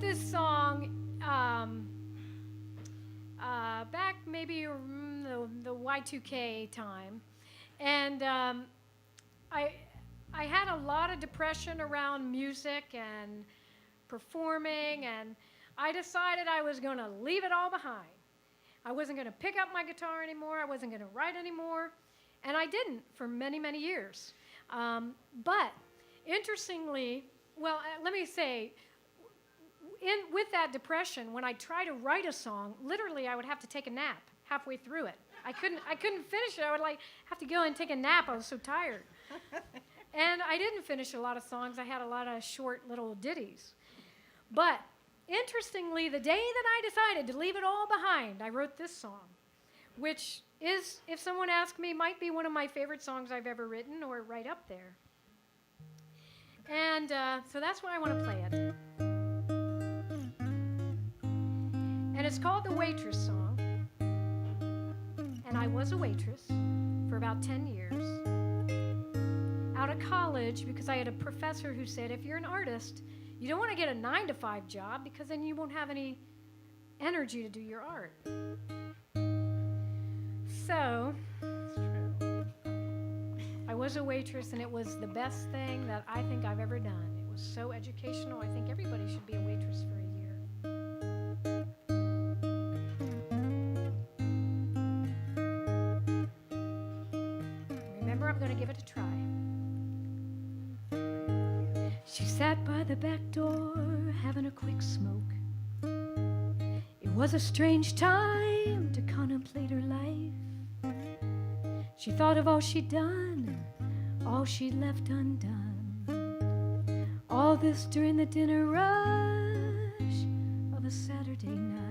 this song back maybe the Y2K time, and I had a lot of depression around music and performing, and I decided I was going to leave it all behind. I wasn't going to pick up my guitar anymore. I wasn't going to write anymore, and I didn't for many, many years. But interestingly, well, let me say, with that depression, when I try to write a song, literally I would have to take a nap halfway through it. I couldn't finish it. I would have to go and take a nap. I was so tired. And I didn't finish a lot of songs. I had a lot of short little ditties. But interestingly, the day that I decided to leave it all behind, I wrote this song, which is, if someone asked me, might be one of my favorite songs I've ever written, or right up there. And so that's why I want to play it. And it's called the Waitress song. And I was a waitress for about 10 years. Out of college, because I had a professor who said, if you're an artist, you don't want to get a 9-to-5 job, because then you won't have any energy to do your art. So, I was a waitress, and it was the best thing that I think I've ever done. It was so educational. I think everybody should be a waitress for a year. Remember, I'm going to give it a try. She sat by the back door, having a quick smoke. It was a strange time to contemplate her life. She thought of all she'd done, all she'd left undone. All this during the dinner rush of a Saturday night.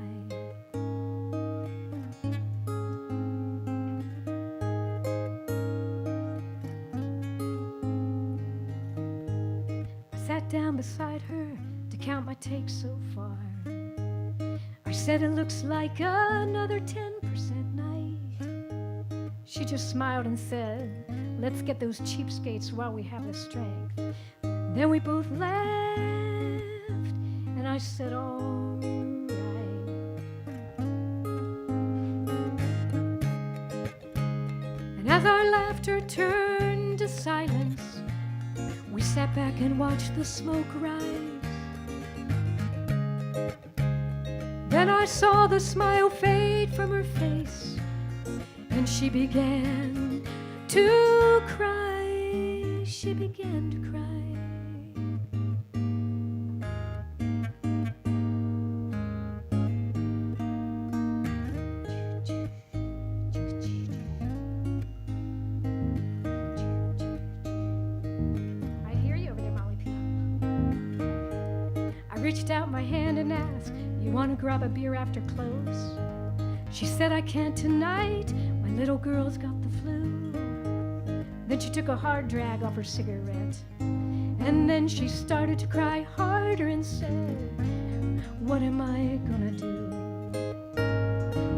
Down beside her to count my takes so far. I said, it looks like another 10% night. She just smiled and said, let's get those cheapskates while we have the strength. Then we both laughed, and I said, all right. And as our laughter turned to silence, we sat back and watched the smoke rise. Then I saw the smile fade from her face, and she began to cry. She began to cry. Reached out my hand and asked, you want to grab a beer after close? She said, I can't tonight, my little girl's got the flu. Then she took a hard drag off her cigarette, and then she started to cry harder and said, what am I gonna do?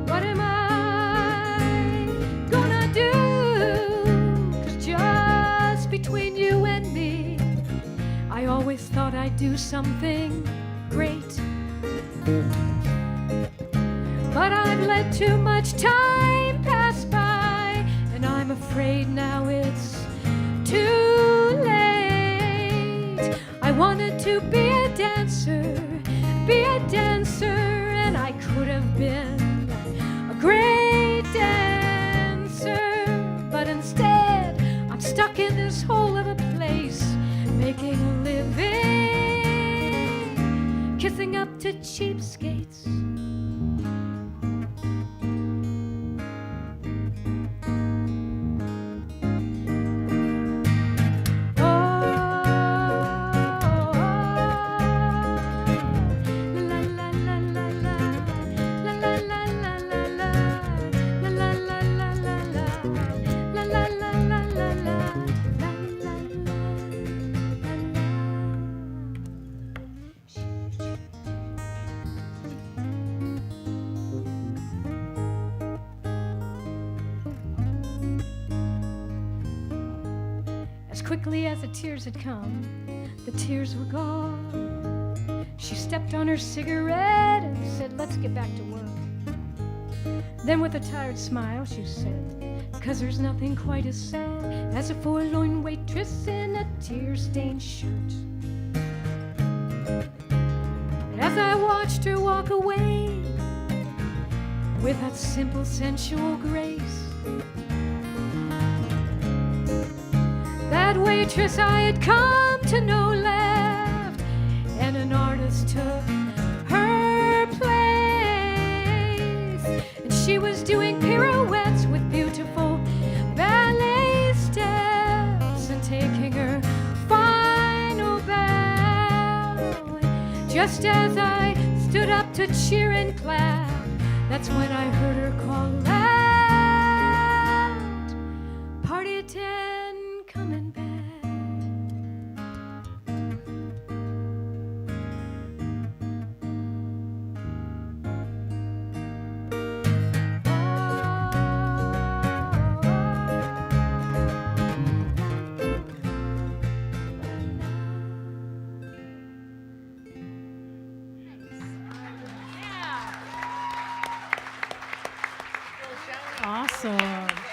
What am I gonna do? 'Cause just between you and me, I always thought I'd do something great, but I've let too much time pass by, and I'm afraid now it's too late. I wanted to be a dancer, and I could have been a great dancer, but instead I'm stuck in this hole of a place, making a living, kissing up to cheapskates. Quickly as the tears had come, the tears were gone. She stepped on her cigarette and said, let's get back to work. Then with a tired smile she said, 'cause there's nothing quite as sad as a forlorn waitress in a tear-stained shirt. And as I watched her walk away with that simple sensual grace, that waitress I had come to know left, and an artist took her place. And she was doing pirouettes with beautiful ballet steps and taking her final bow. Just as I stood up to cheer and clap, that's when I heard her call out, party at 10, coming back. Awesome.